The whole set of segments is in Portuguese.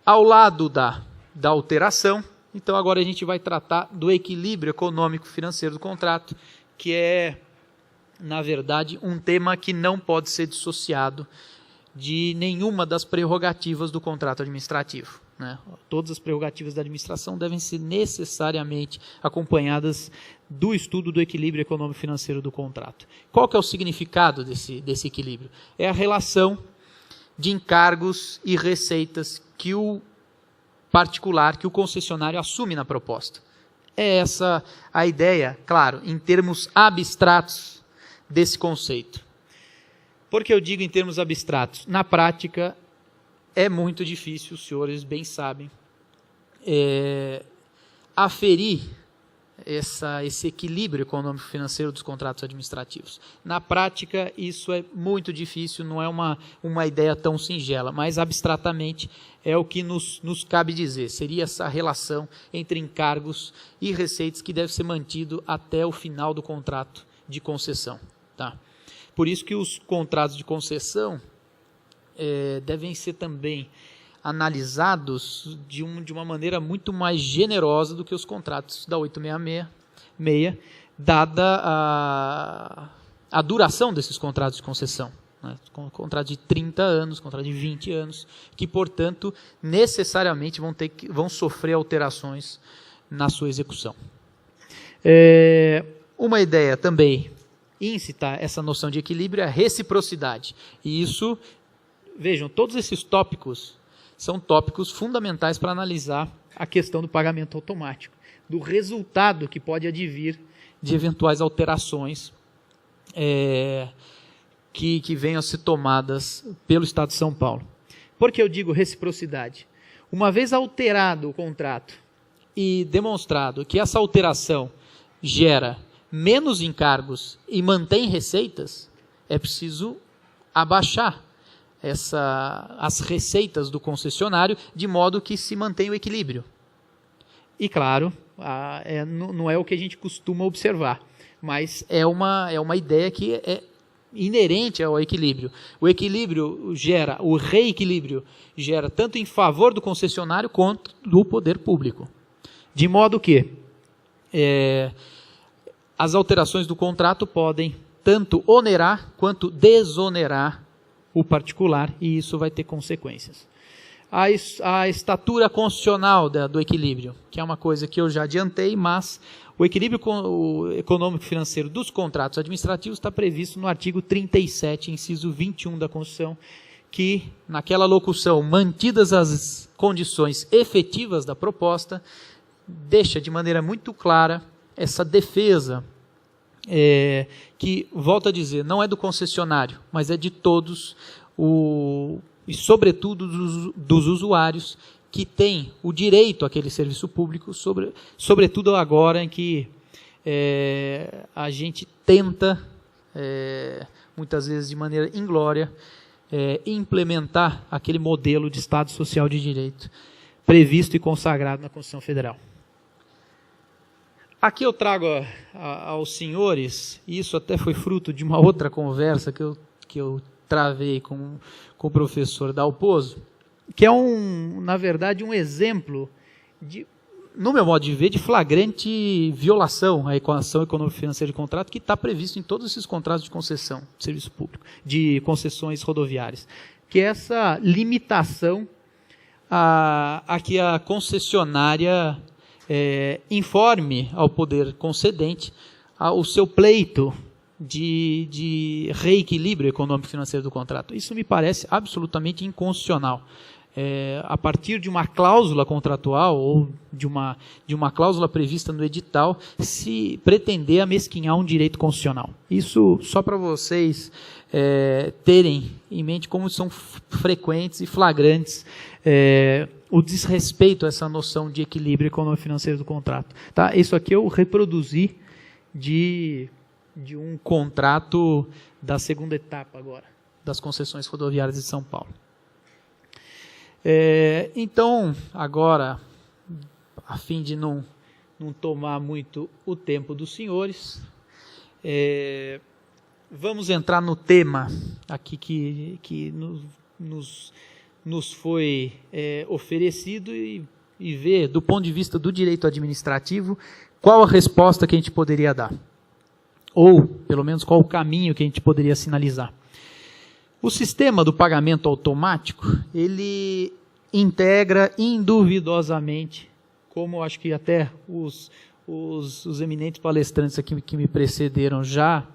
Ao lado da alteração, então agora a gente vai tratar do equilíbrio econômico-financeiro do contrato, que é, na verdade, um tema que não pode ser dissociado de nenhuma das prerrogativas do contrato administrativo, né? Todas as prerrogativas da administração devem ser necessariamente acompanhadas do estudo do equilíbrio econômico-financeiro do contrato. Qual que é o significado desse equilíbrio? É a relação de encargos e receitas que o particular, que o concessionário assume na proposta. É essa a ideia, claro, em termos abstratos desse conceito. Por que eu digo em termos abstratos? Na prática, é muito difícil, os senhores bem sabem, aferir esse equilíbrio econômico-financeiro dos contratos administrativos. Na prática, isso é muito difícil, não é uma ideia tão singela, mas abstratamente é o que nos cabe dizer. Seria essa relação entre encargos e receitas que deve ser mantido até o final do contrato de concessão. Tá? Por isso que os contratos de concessão devem ser também analisados de uma maneira muito mais generosa do que os contratos da 866, dada a duração desses contratos de concessão, né? Contrato de 30 anos, contrato de 20 anos, que, portanto, necessariamente vão sofrer alterações na sua execução. Uma ideia também íncita essa noção de equilíbrio é a reciprocidade. E isso, vejam, todos esses tópicos são tópicos fundamentais para analisar a questão do pagamento automático, do resultado que pode advir de eventuais alterações que venham a ser tomadas pelo Estado de São Paulo. Por que eu digo reciprocidade? Uma vez alterado o contrato e demonstrado que essa alteração gera menos encargos e mantém receitas, é preciso abaixar as receitas do concessionário, de modo que se mantenha o equilíbrio. E claro, não é o que a gente costuma observar, mas é uma ideia que é inerente ao equilíbrio. O reequilíbrio gera tanto em favor do concessionário quanto do poder público. De modo que as alterações do contrato podem tanto onerar quanto desonerar o particular, e isso vai ter consequências. A estatura constitucional do equilíbrio, que é uma coisa que eu já adiantei, mas o equilíbrio econômico-financeiro dos contratos administrativos está previsto no artigo 37, inciso 21 da Constituição, que, naquela locução, mantidas as condições efetivas da proposta, deixa de maneira muito clara essa defesa que, volto a dizer, não é do concessionário, mas é de todos, e sobretudo dos usuários que têm o direito àquele serviço público, sobretudo agora em que a gente tenta, muitas vezes de maneira inglória, implementar aquele modelo de Estado Social de Direito previsto e consagrado na Constituição Federal. Aqui eu trago aos senhores, e isso até foi fruto de uma outra conversa que eu travei com o professor Dalpozo, que é, na verdade, um exemplo, no meu modo de ver, de flagrante violação à equação econômico-financeira de contrato que está previsto em todos esses contratos de concessão de serviço público, de concessões rodoviárias, que é essa limitação a que a concessionária informe ao poder concedente o seu pleito de reequilíbrio econômico-financeiro do contrato. Isso me parece absolutamente inconstitucional. A partir de uma cláusula contratual ou de uma cláusula prevista no edital, se pretender amesquinhar um direito constitucional. Isso só para vocês terem em mente como são frequentes e flagrantes o desrespeito a essa noção de equilíbrio econômico-financeiro do contrato. Tá? Isso aqui eu reproduzi de um contrato da segunda etapa agora, das concessões rodoviárias de São Paulo. Então, agora, a fim de não tomar muito o tempo dos senhores, vamos entrar no tema aqui que nos nos foi oferecido e ver, do ponto de vista do direito administrativo, qual a resposta que a gente poderia dar. Ou, pelo menos, qual o caminho que a gente poderia sinalizar. O sistema do pagamento automático, ele integra induvidosamente, como acho que até os eminentes palestrantes aqui que me precederam já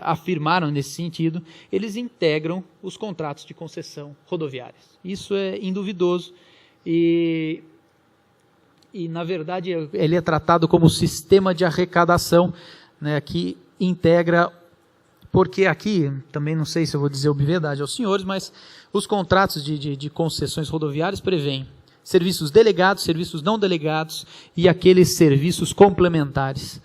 afirmaram nesse sentido, eles integram os contratos de concessão rodoviárias. Isso é induvidoso e na verdade, ele é tratado como sistema de arrecadação, né, que integra, porque aqui, também não sei se eu vou dizer obviedade aos senhores, mas os contratos de concessões rodoviárias prevêem serviços delegados, serviços não delegados e aqueles serviços complementares.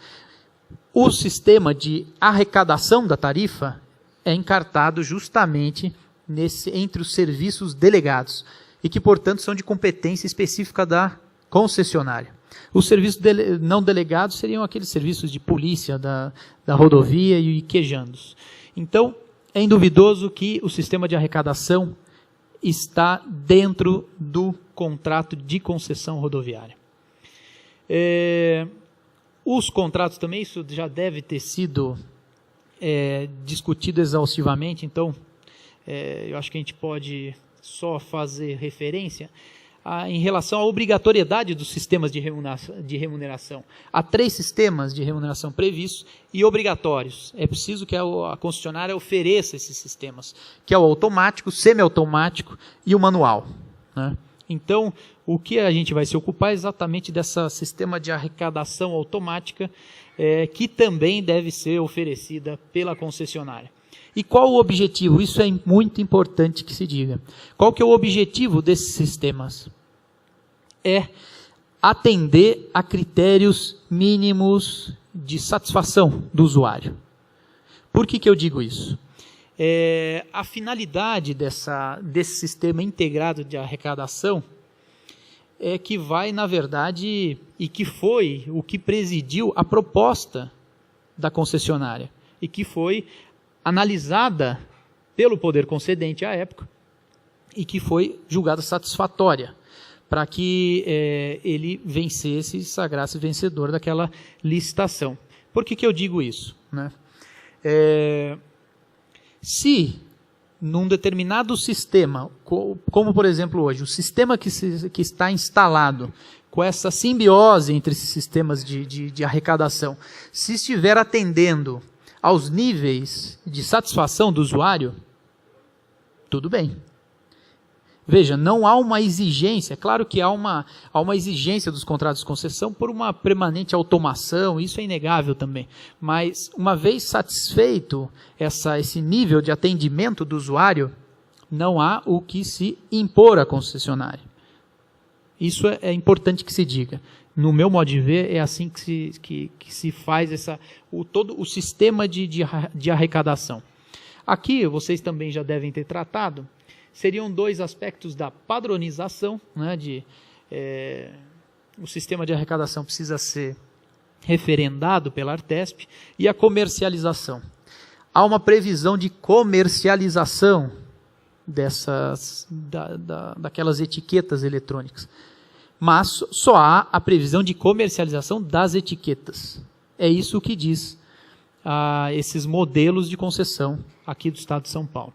O sistema de arrecadação da tarifa é encartado justamente entre os serviços delegados e que, portanto, são de competência específica da concessionária. Os serviços não delegados seriam aqueles serviços de polícia da rodovia e quejandos. Então, é induvidoso que o sistema de arrecadação está dentro do contrato de concessão rodoviária. Os contratos também, isso já deve ter sido discutido exaustivamente, então eu acho que a gente pode só fazer referência em relação à obrigatoriedade dos sistemas de remuneração. Há 3 sistemas de remuneração previstos e obrigatórios. É preciso que a concessionária ofereça esses sistemas, que é o automático, semiautomático e o manual, né? Então, o que a gente vai se ocupar é exatamente desse sistema de arrecadação automática, que também deve ser oferecida pela concessionária. E qual o objetivo? Isso é muito importante que se diga. Qual que é o objetivo desses sistemas? É atender a critérios mínimos de satisfação do usuário. Por que eu digo isso? A finalidade desse sistema integrado de arrecadação é que vai, na verdade, e que foi o que presidiu a proposta da concessionária, e que foi analisada pelo poder concedente à época, e que foi julgada satisfatória, para que ele vencesse e sagrasse vencedor daquela licitação. Por que eu digo isso, né? Se num determinado sistema, como por exemplo hoje, o sistema que está instalado com essa simbiose entre esses sistemas de arrecadação, se estiver atendendo aos níveis de satisfação do usuário, tudo bem. Veja, não há uma exigência, claro que há uma exigência dos contratos de concessão por uma permanente automação, isso é inegável também, mas uma vez satisfeito esse nível de atendimento do usuário, não há o que se impor à concessionária. Isso é importante que se diga. No meu modo de ver, é assim que se faz todo o sistema de arrecadação. Aqui, vocês também já devem ter tratado, seriam 2 aspectos da padronização, né, o sistema de arrecadação precisa ser referendado pela Artesp, e a comercialização. Há uma previsão de comercialização daquelas etiquetas eletrônicas, mas só há a previsão de comercialização das etiquetas. É isso que diz esses modelos de concessão aqui do Estado de São Paulo.